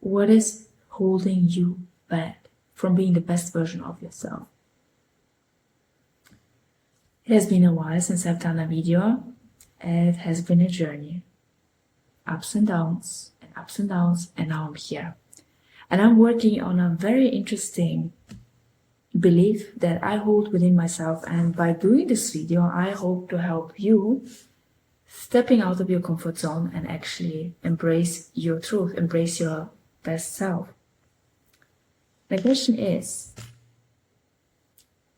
What is holding you back from being the best version of yourself? It has been a while since I've done a video. It has been a journey. Ups and downs, and now I'm here. And I'm working on a very interesting belief that I hold within myself. And by doing this video, I hope to help you stepping out of your comfort zone and actually embrace your truth, embrace your best self. The question is,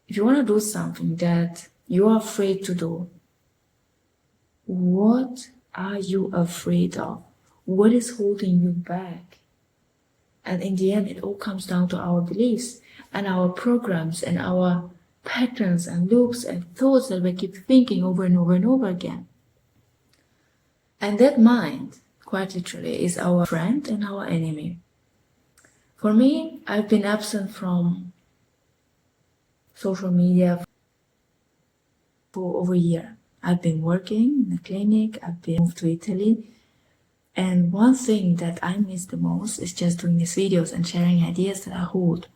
if you want to do something that you are afraid to do, what are you afraid of? What is holding you back? And in the end, it all comes down to our beliefs and our programs and our patterns and loops and thoughts that we keep thinking over and over and over again. And that mind, quite literally, is our friend and our enemy. For me, I've been absent from social media for over a year. I've been working in a clinic, I've been moved to Italy. And one thing that I miss the most is just doing these videos and sharing ideas that I hold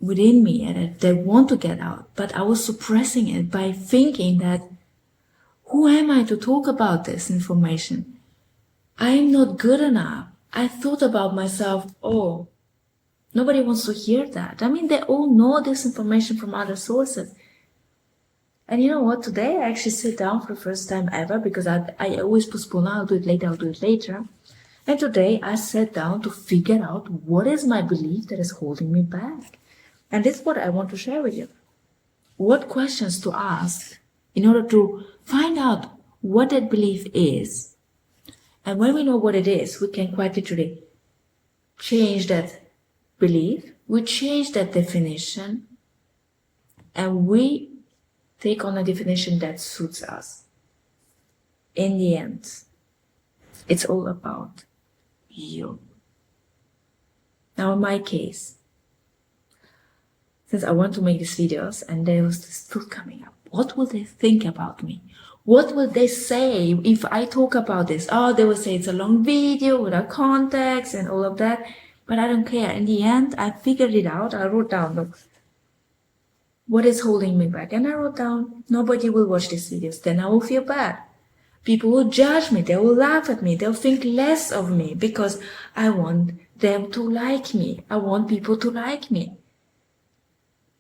within me and that want to get out. But I was suppressing it by thinking that, who am I to talk about this information? I'm not good enough. I thought about myself, oh, nobody wants to hear that. I mean, they all know this information from other sources. And you know what? Today I actually sit down for the first time ever, because I always postpone, I'll do it later. And today I sat down to figure out what is my belief that is holding me back. And this is what I want to share with you. What questions to ask in order to find out what that belief is. And when we know what it is, we can quite literally change that belief, we change that definition, and we take on a definition that suits us. In the end, it's all about you. Now, in my case, since I want to make these videos and there was this thought coming up, what will they think about me? What will they say if I talk about this? Oh, they will say it's a long video without context and all of that. But I don't care. In the end, I figured it out. I wrote down, look, what is holding me back? And I wrote down, nobody will watch these videos. Then I will feel bad. People will judge me. They will laugh at me. They'll think less of me because I want them to like me. I want people to like me.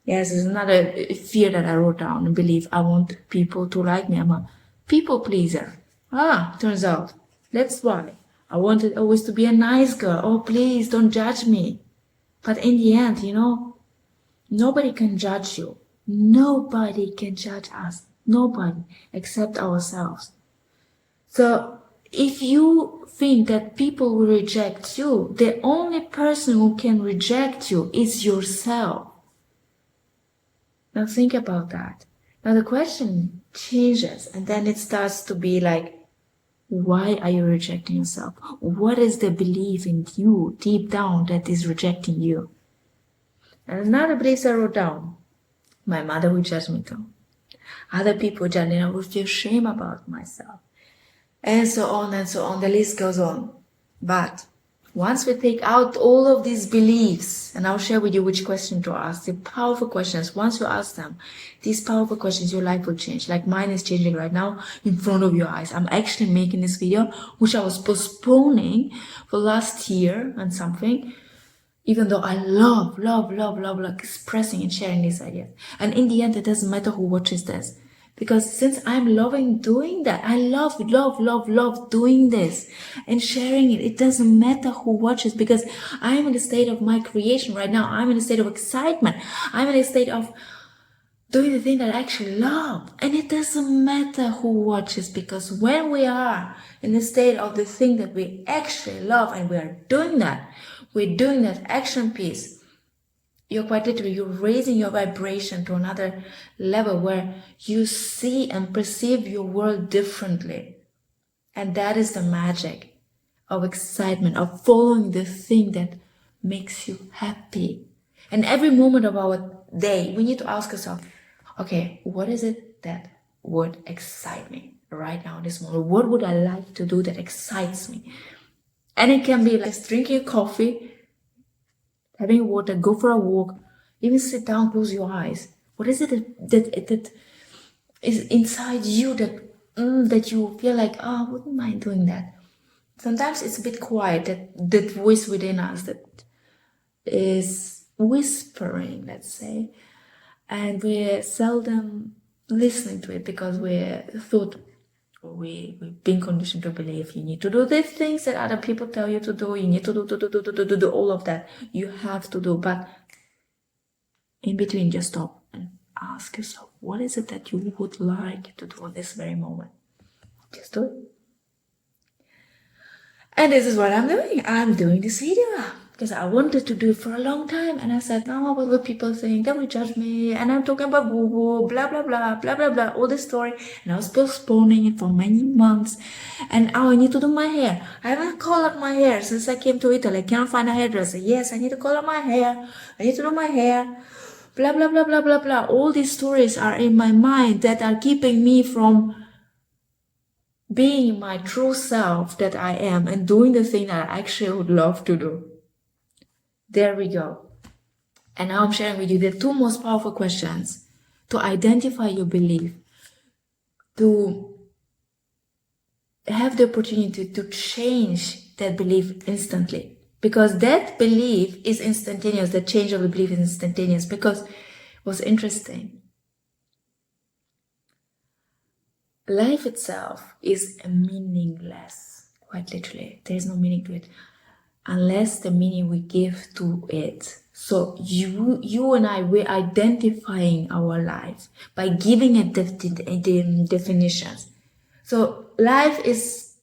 Yes, it's another fear that I wrote down and believe. I want people to like me. I'm a people pleaser. Turns out that's why. I wanted always to be a nice girl. Oh, please don't judge me. But in the end, nobody can judge you. Nobody can judge us. Nobody except ourselves. So if you think that people will reject you, the only person who can reject you is yourself. Now think about that. Now the question changes, and then it starts to be like, why are you rejecting yourself? What is the belief in you deep down that is rejecting you? And another belief I wrote down, my mother will judge me too. Other people judge me, I will feel shame about myself. And so on and so on, the list goes on. But once we take out all of these beliefs, and I'll share with you which question to ask, the powerful questions, once you ask them, these powerful questions, your life will change. Like mine is changing right now in front of your eyes. I'm actually making this video, which I was postponing for last year and something, even though I love expressing and sharing these ideas. And in the end, it doesn't matter who watches this. Because since I'm loving doing that, I love doing this and sharing it. It doesn't matter who watches, because I'm in the state of my creation right now. I'm in a state of excitement. I'm in a state of doing the thing that I actually love. And it doesn't matter who watches, because when we are in the state of the thing that we actually love and we are doing that, we're doing that action piece, you're quite literally, you're raising your vibration to another level where you see and perceive your world differently. And that is the magic of excitement, of following the thing that makes you happy. And every moment of our day, we need to ask ourselves, okay, what is it that would excite me right now in this moment? What would I like to do that excites me? And it can be like just drinking coffee, having water, go for a walk, even sit down, close your eyes. What is it that is inside you that you feel like, oh, I wouldn't mind doing that? Sometimes it's a bit quiet, that voice within us that is whispering, let's say, and we're seldom listening to it because we've been conditioned to believe you need to do these things that other people tell you to do, you need to do all of that, you have to do. But in between, just stop and ask yourself, what is it that you would like to do in this very moment? Just do it. And this is what I'm doing. I'm doing this video because I wanted to do it for a long time. And I said, no, what will people think? They will judge me. And I'm talking about woo-woo, blah, blah, blah, blah, blah, blah, all this story. And I was postponing it for many months. And I need to do my hair. I haven't colored my hair since I came to Italy. I cannot find a hairdresser. Yes, I need to color my hair. I need to do my hair. Blah, blah, blah, blah, blah, blah. All these stories are in my mind that are keeping me from being my true self that I am and doing the thing that I actually would love to do. There we go. And now I'm sharing with you the two most powerful questions to identify your belief, to have the opportunity to change that belief instantly. Because that belief is instantaneous, the change of the belief is instantaneous. Because what's interesting, life itself is meaningless, quite literally. There is no meaning to it unless the meaning we give to it. So you and I, we're identifying our life by giving it definitions. So life is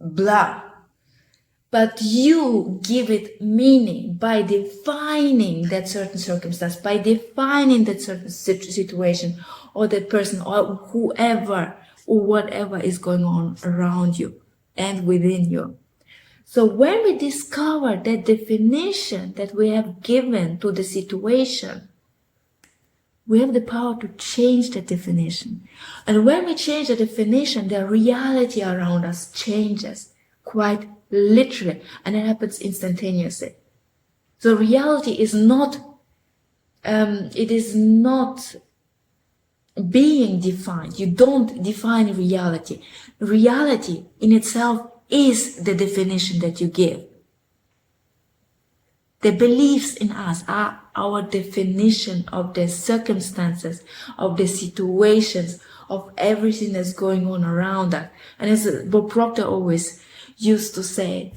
blah, but you give it meaning by defining that certain circumstance, by defining that certain situation or that person or whoever or whatever is going on around you and within you. So when we discover that definition that we have given to the situation, we have the power to change the definition. And when we change the definition, the reality around us changes quite literally, and it happens instantaneously. So reality is not, it is not being defined. You don't define reality. Reality in itself is the definition that you give. The beliefs in us are our definition of the circumstances, of the situations, of everything that's going on around us. And as Bob Proctor always used to say,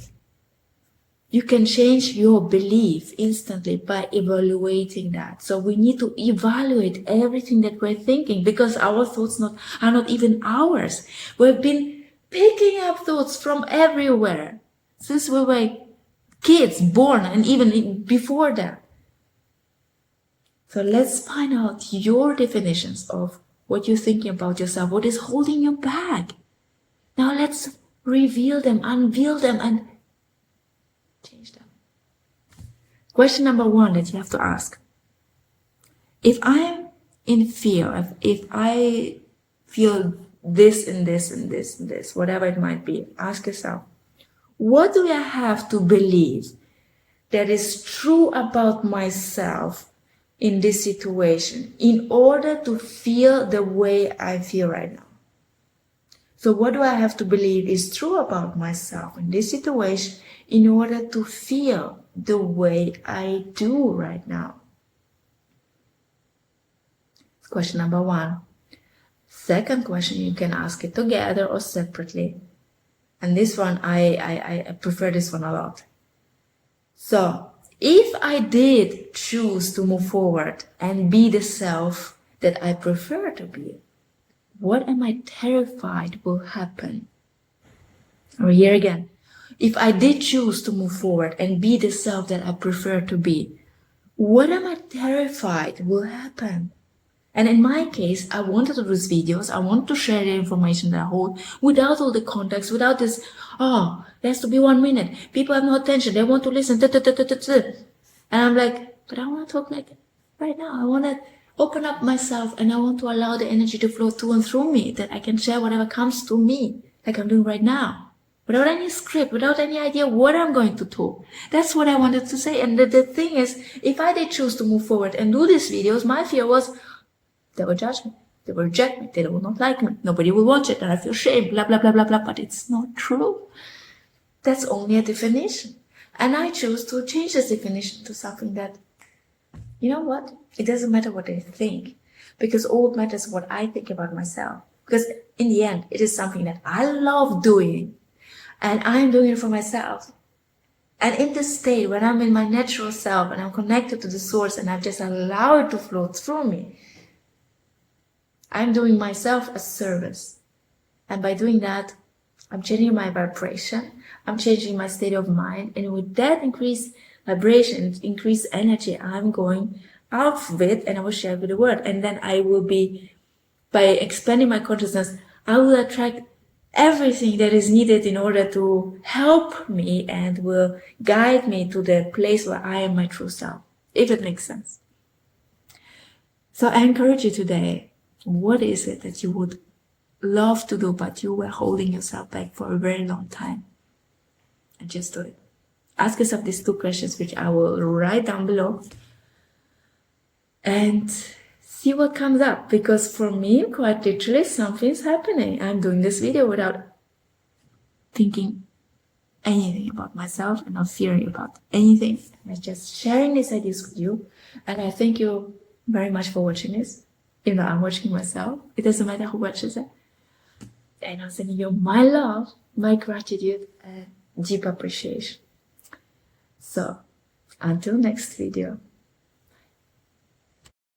you can change your belief instantly by evaluating that. So we need to evaluate everything that we're thinking, because our thoughts are not even ours. We've been picking up thoughts from everywhere since we were kids, born, and even before that. So let's find out your definitions of what you're thinking about yourself, what is holding you back. Now let's reveal them, unveil them, and change them. Question number one that you have to ask. If I'm in fear, if I feel this and this and this and this, whatever it might be, ask yourself, what do I have to believe that is true about myself in this situation in order to feel the way I feel right now? So what do I have to believe is true about myself in this situation in order to feel the way I do right now? Question number one. Second question, you can ask it together or separately. And this one, I prefer this one a lot. So, if I did choose to move forward and be the self that I prefer to be, what am I terrified will happen? Or here again, if I did choose to move forward and be the self that I prefer to be, what am I terrified will happen? And in my case, I wanted to do these videos, I wanted to share the information that I hold without all the context, without this, oh, it has to be 1 minute. People have no attention, they want to listen. And I'm like, but I want to talk like right now. I want to open up myself and I want to allow the energy to flow to and through me, that I can share whatever comes to me, like I'm doing right now. without any script, without any idea what I'm going to talk. That's what I wanted to say. And the thing is, if I did choose to move forward and do these videos, my fear was they will judge me, they will reject me, they will not like me, nobody will watch it, and I feel shame, blah, blah, blah, blah, blah. But it's not true. That's only a definition. And I chose to change this definition to something that, you know what? It doesn't matter what they think, because all that matters is what I think about myself. Because in the end, it is something that I love doing, and I'm doing it for myself. And in this state, when I'm in my natural self and I'm connected to the source and I just allow it to flow through me, I'm doing myself a service. And by doing that, I'm changing my vibration, I'm changing my state of mind, and with that increased vibration, increased energy, I'm going out of it and I will share with the world. And then I will be, by expanding my consciousness, I will attract everything that is needed in order to help me and will guide me to the place where I am my true self, if it makes sense. So I encourage you today, what is it that you would love to do, but you were holding yourself back for a very long time? And just do it. Ask yourself these 2 questions, which I will write down below, and see what comes up. Because for me, quite literally, something's happening. I'm doing this video without thinking anything about myself and not fearing about anything. I'm just sharing these ideas with you. And I thank you very much for watching this. Even though I'm watching myself, it doesn't matter who watches it. And I'm sending you my love, my gratitude, and deep appreciation. So, until next video.